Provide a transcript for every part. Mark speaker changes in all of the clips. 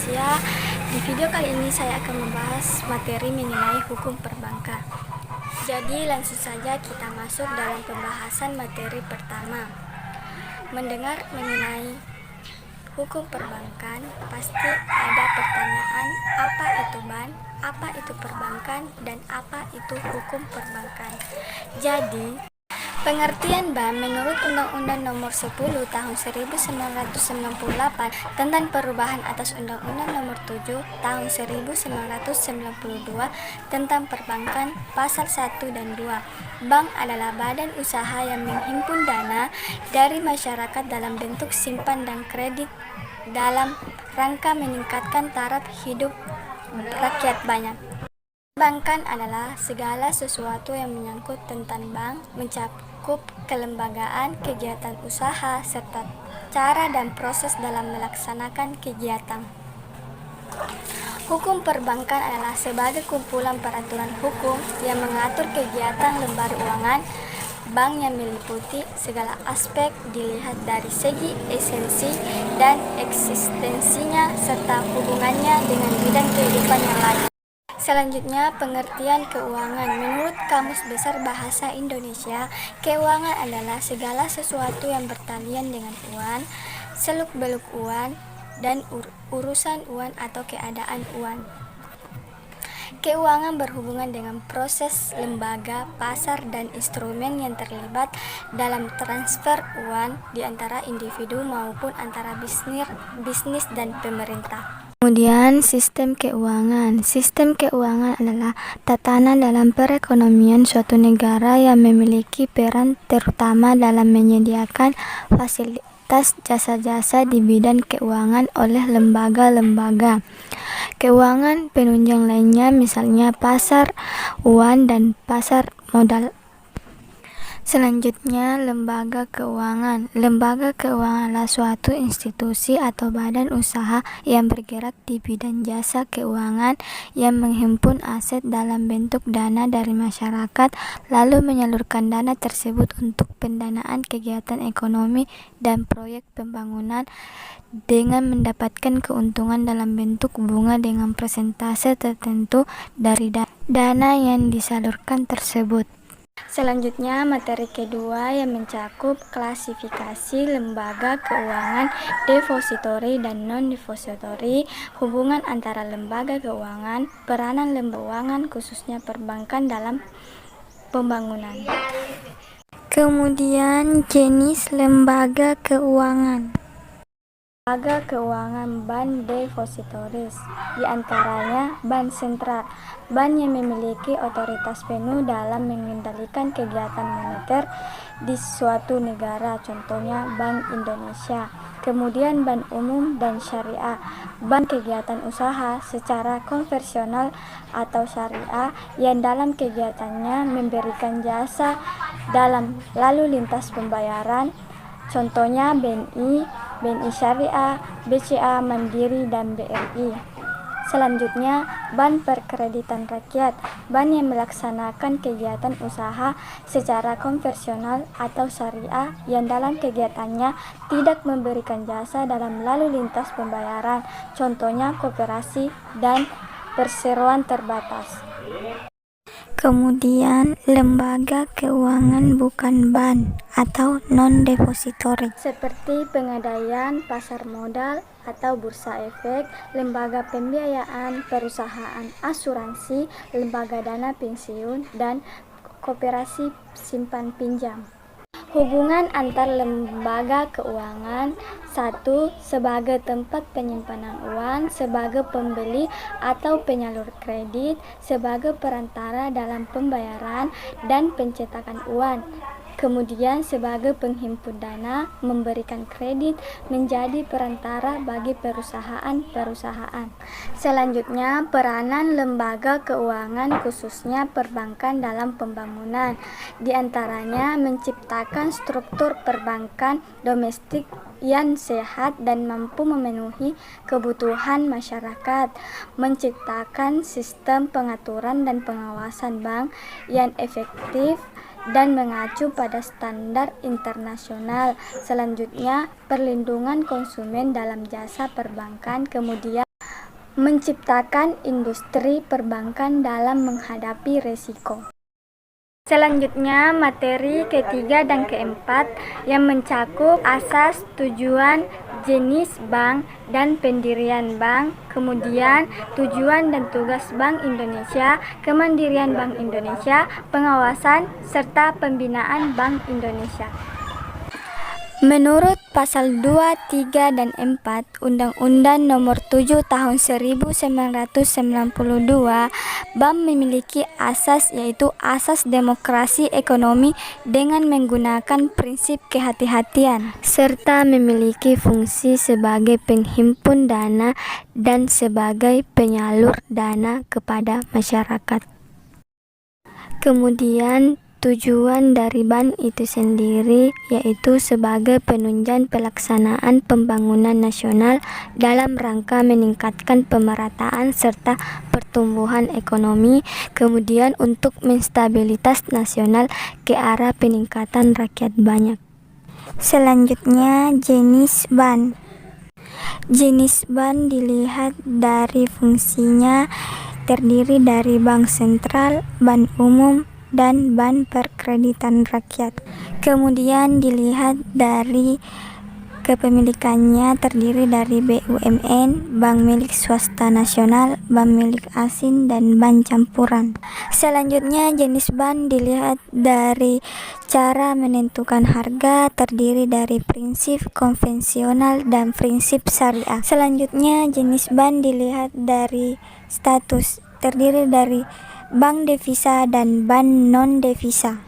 Speaker 1: Indonesia. Di video kali ini saya akan membahas materi mengenai hukum perbankan. Jadi langsung saja kita masuk dalam pembahasan materi pertama. Mendengar mengenai hukum perbankan, pasti ada pertanyaan apa itu BAN, apa itu perbankan, dan apa itu hukum perbankan. Jadi, pengertian BAN menurut Undang-Undang Nomor 10 Tahun 1998 tentang perubahan atas Undang-Undang Nomor 7 Tahun 1992 tentang perbankan pasal 1 dan 2. Bank adalah badan usaha yang menghimpun dana dari masyarakat dalam bentuk simpan dan kredit dalam rangka meningkatkan taraf hidup rakyat banyak. Perbankan adalah segala sesuatu yang menyangkut tentang bank, mencakup kelembagaan, kegiatan usaha, serta cara dan proses dalam melaksanakan kegiatan. Hukum perbankan adalah sebagai kumpulan peraturan hukum yang mengatur kegiatan lembaga keuangan bank yang meliputi segala aspek dilihat dari segi esensi dan eksistensinya serta hubungannya dengan bidang kehidupan yang lain. Selanjutnya, pengertian keuangan. Menurut Kamus Besar Bahasa Indonesia, keuangan adalah segala sesuatu yang bertalian dengan uang, seluk-beluk uang, dan urusan uang atau keadaan uang. Keuangan berhubungan dengan proses lembaga, pasar, dan instrumen yang terlibat dalam transfer uang di antara individu maupun antara bisnis dan pemerintah. Kemudian sistem keuangan. Sistem keuangan adalah tatanan dalam perekonomian suatu negara yang memiliki peran terutama dalam menyediakan fasilitas jasa-jasa di bidang keuangan oleh lembaga-lembaga keuangan penunjang lainnya, misalnya pasar uang dan pasar modal. Selanjutnya, lembaga keuangan. Lembaga keuangan adalah suatu institusi atau badan usaha yang bergerak di bidang jasa keuangan yang menghimpun aset dalam bentuk dana dari masyarakat, lalu menyalurkan dana tersebut untuk pendanaan kegiatan ekonomi dan proyek pembangunan dengan mendapatkan keuntungan dalam bentuk bunga dengan persentase tertentu dari dana yang disalurkan tersebut. Selanjutnya, materi kedua yang mencakup klasifikasi lembaga keuangan depository dan non-depository, hubungan antara lembaga keuangan, peranan lembaga keuangan khususnya perbankan dalam pembangunan. Kemudian, jenis lembaga keuangan. Lembaga keuangan bank depositories, di antaranya bank sentral, bank yang memiliki otoritas penuh dalam mengendalikan kegiatan moneter di suatu negara, contohnya Bank Indonesia. Kemudian bank umum dan syariah, bank kegiatan usaha secara konvensional atau syariah yang dalam kegiatannya memberikan jasa dalam lalu lintas pembayaran, contohnya BNI Syariah, BCA Mandiri, dan BRI. Selanjutnya, bank perkreditan rakyat, bank yang melaksanakan kegiatan usaha secara konvensional atau syariah yang dalam kegiatannya tidak memberikan jasa dalam lalu lintas pembayaran, contohnya koperasi dan perseroan terbatas. Kemudian, lembaga keuangan bukan bank atau non-depository seperti pegadaian, pasar modal atau bursa efek, lembaga pembiayaan, perusahaan asuransi, lembaga dana pensiun, dan koperasi simpan pinjam. Hubungan antar lembaga keuangan. 1. Sebagai tempat penyimpanan uang, sebagai pembeli atau penyalur kredit, sebagai perantara dalam pembayaran dan pencetakan uang. Kemudian sebagai penghimpun dana, memberikan kredit, menjadi perantara bagi perusahaan-perusahaan. Selanjutnya, peranan lembaga keuangan khususnya perbankan dalam pembangunan. Di antaranya menciptakan struktur perbankan domestik yang sehat dan mampu memenuhi kebutuhan masyarakat, menciptakan sistem pengaturan dan pengawasan bank yang efektif dan mengacu pada standar internasional. Selanjutnya, perlindungan konsumen dalam jasa perbankan. Kemudian, menciptakan industri perbankan dalam menghadapi resiko. Selanjutnya, materi ketiga dan keempat yang mencakup asas, tujuan, jenis bank, dan pendirian bank, kemudian tujuan dan tugas Bank Indonesia, kemandirian Bank Indonesia, pengawasan, serta pembinaan Bank Indonesia. Menurut pasal 2, 3, dan 4 Undang-Undang Nomor 7 Tahun 1992, BAM memiliki asas yaitu asas demokrasi ekonomi dengan menggunakan prinsip kehati-hatian, serta memiliki fungsi sebagai penghimpun dana dan sebagai penyalur dana kepada masyarakat. Kemudian tujuan dari BAN itu sendiri yaitu sebagai penunjang pelaksanaan pembangunan nasional dalam rangka meningkatkan pemerataan serta pertumbuhan ekonomi, kemudian untuk menstabilitas nasional ke arah peningkatan rakyat banyak. Selanjutnya, jenis BAN. Jenis BAN dilihat dari fungsinya, terdiri dari bank sentral, bank umum, dan bank perkreditan rakyat. Kemudian dilihat dari kepemilikannya, terdiri dari BUMN, bank milik swasta nasional, bank milik asing, dan bank campuran. Selanjutnya, jenis bank dilihat dari cara menentukan harga, terdiri dari prinsip konvensional dan prinsip syariah. Selanjutnya, jenis bank dilihat dari status, terdiri dari bank devisa dan bank non-devisa.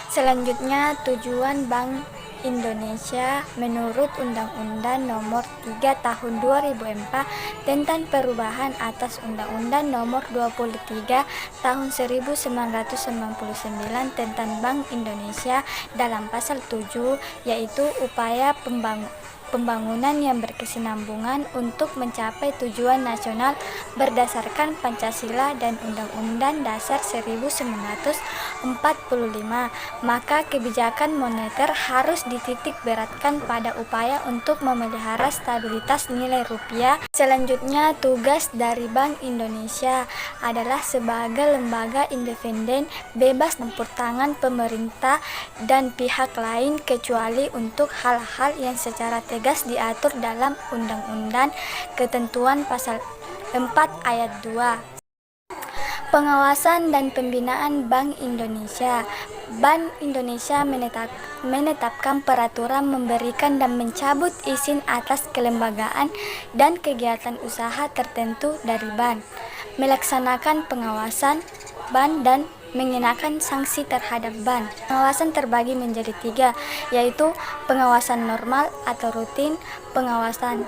Speaker 1: Selanjutnya, tujuan Bank Indonesia menurut Undang-Undang Nomor 3 Tahun 2004 tentang perubahan atas Undang-Undang Nomor 23 Tahun 1999 tentang Bank Indonesia dalam pasal 7, yaitu upaya pembangunan yang berkesinambungan untuk mencapai tujuan nasional berdasarkan Pancasila dan Undang-Undang Dasar 1945. Maka kebijakan moneter harus dititik beratkan pada upaya untuk memelihara stabilitas nilai rupiah. Selanjutnya, tugas dari Bank Indonesia adalah sebagai lembaga independen, bebas campur tangan pemerintah dan pihak lain kecuali untuk hal-hal yang secara tegas diatur dalam Undang-Undang. Ketentuan pasal 4 ayat 2. Pengawasan dan pembinaan Bank Indonesia. Bank Indonesia menetapkan peraturan, memberikan dan mencabut izin atas kelembagaan dan kegiatan usaha tertentu dari bank, melaksanakan pengawasan bank dan mengenakan sanksi terhadap bank. Pengawasan terbagi menjadi 3, yaitu pengawasan normal atau rutin, pengawasan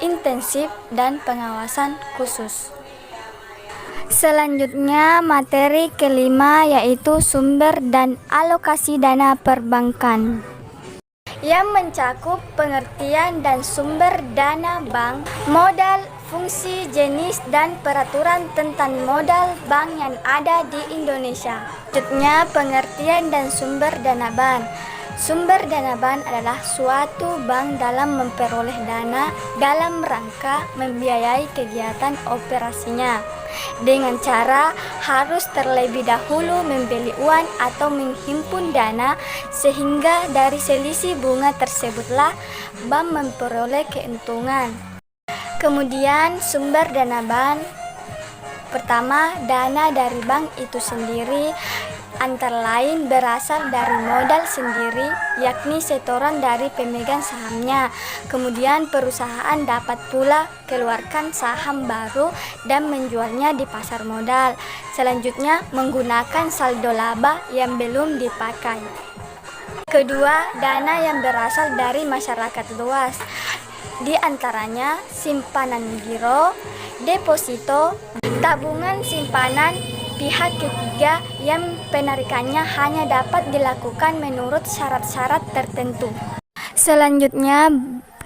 Speaker 1: intensif, dan pengawasan khusus. Selanjutnya, materi kelima yaitu sumber dan alokasi dana perbankan, yang mencakup pengertian dan sumber dana bank, modal, fungsi, jenis, dan peraturan tentang modal bank yang ada di Indonesia. Selanjutnya, pengertian dan sumber dana bank. Sumber dana bank adalah suatu bank dalam memperoleh dana dalam rangka membiayai kegiatan operasinya dengan cara harus terlebih dahulu membeli uang atau menghimpun dana, sehingga dari selisih bunga tersebutlah bank memperoleh keuntungan. Kemudian sumber dana bank. Pertama, dana dari bank itu sendiri antara lain berasal dari modal sendiri, yakni setoran dari pemegang sahamnya. Kemudian perusahaan dapat pula keluarkan saham baru dan menjualnya di pasar modal. Selanjutnya, menggunakan saldo laba yang belum dipakai. Kedua, dana yang berasal dari masyarakat luas, di antaranya simpanan giro, deposito, tabungan simpanan pihak ketiga yang penarikannya hanya dapat dilakukan menurut syarat-syarat tertentu. Selanjutnya,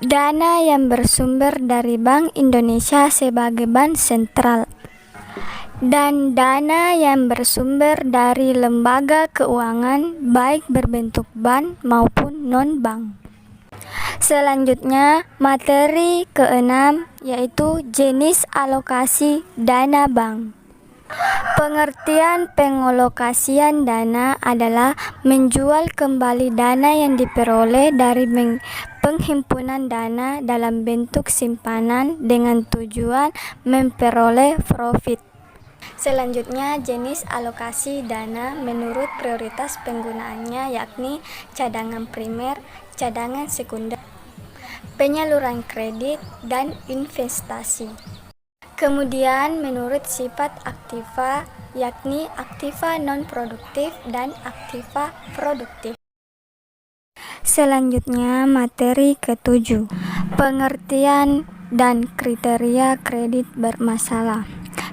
Speaker 1: dana yang bersumber dari Bank Indonesia sebagai bank sentral dan dana yang bersumber dari lembaga keuangan baik berbentuk bank maupun non-bank. Selanjutnya, materi keenam yaitu jenis alokasi dana bank. Pengertian pengalokasian dana adalah menjual kembali dana yang diperoleh dari penghimpunan dana dalam bentuk simpanan dengan tujuan memperoleh profit. Selanjutnya, jenis alokasi dana menurut prioritas penggunaannya yakni cadangan primer, cadangan sekunder, penyaluran kredit, dan investasi. Kemudian menurut sifat aktiva yakni aktiva non-produktif dan aktiva produktif. Selanjutnya materi ketujuh, pengertian dan kriteria kredit bermasalah.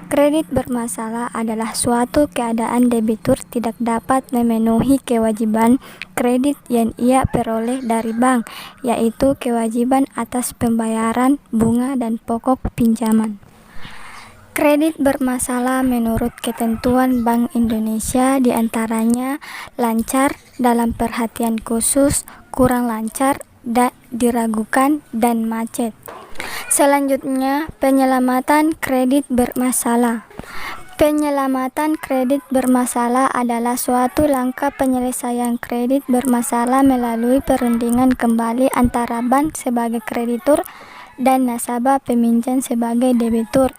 Speaker 1: Kredit bermasalah adalah suatu keadaan debitur tidak dapat memenuhi kewajiban kredit yang ia peroleh dari bank, yaitu kewajiban atas pembayaran bunga dan pokok pinjaman. Kredit bermasalah menurut ketentuan Bank Indonesia diantaranya lancar, dalam perhatian khusus, kurang lancar, diragukan, dan macet. Selanjutnya, penyelamatan kredit bermasalah. Penyelamatan kredit bermasalah adalah suatu langkah penyelesaian kredit bermasalah melalui perundingan kembali antara bank sebagai kreditur dan nasabah peminjam sebagai debitur.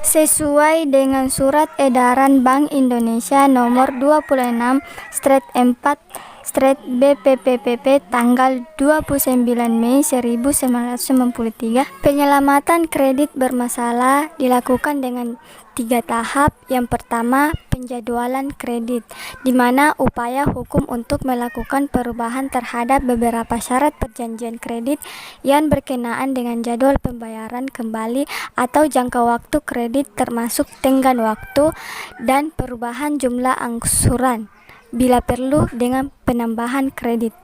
Speaker 1: Sesuai dengan Surat Edaran Bank Indonesia Nomor 26/4/BPPP tanggal 29 Mei 1993, penyelamatan kredit bermasalah dilakukan dengan 3 tahap. Yang pertama, penjadwalan kredit, di mana upaya hukum untuk melakukan perubahan terhadap beberapa syarat perjanjian kredit yang berkenaan dengan jadwal pembayaran kembali atau jangka waktu kredit termasuk tenggang waktu dan perubahan jumlah angsuran bila perlu dengan penambahan kredit.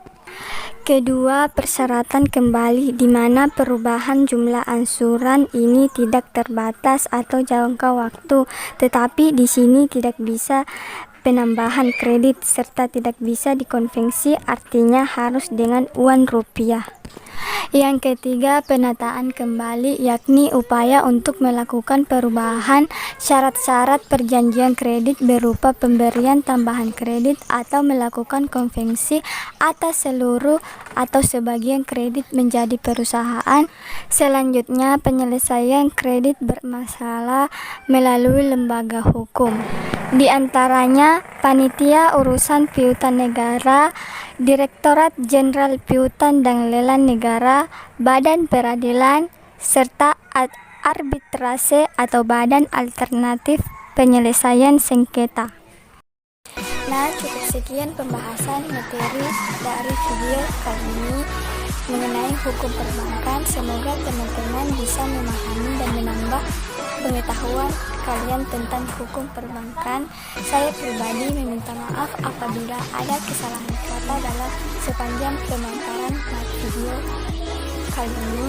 Speaker 1: Kedua, persyaratan kembali, di mana perubahan jumlah angsuran ini tidak terbatas atau jangka waktu, tetapi di sini tidak bisa penambahan kredit serta tidak bisa dikonversi, artinya harus dengan uang rupiah. Yang ketiga, penataan kembali, yakni upaya untuk melakukan perubahan syarat-syarat perjanjian kredit berupa pemberian tambahan kredit atau melakukan konversi atas seluruh atau sebagian kredit menjadi perusahaan. Selanjutnya, penyelesaian kredit bermasalah melalui lembaga hukum. Di antaranya, Panitia Urusan Piutang Negara, Direktorat Jenderal Piutang dan Lelang Negara, Badan Peradilan, serta arbitrase atau badan alternatif penyelesaian sengketa. Nah, cukup sekian pembahasan materi dari video kali ini mengenai hukum perbankan. Semoga teman-teman bisa memahami dan menambah pengetahuan kalian tentang hukum perbankan. Saya pribadi meminta maaf apabila ada kesalahan kata dalam sepanjang pemaparan video kali ini.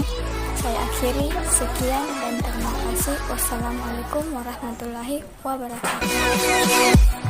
Speaker 1: Saya akhiri, sekian dan terima kasih. Wassalamualaikum warahmatullahi wabarakatuh.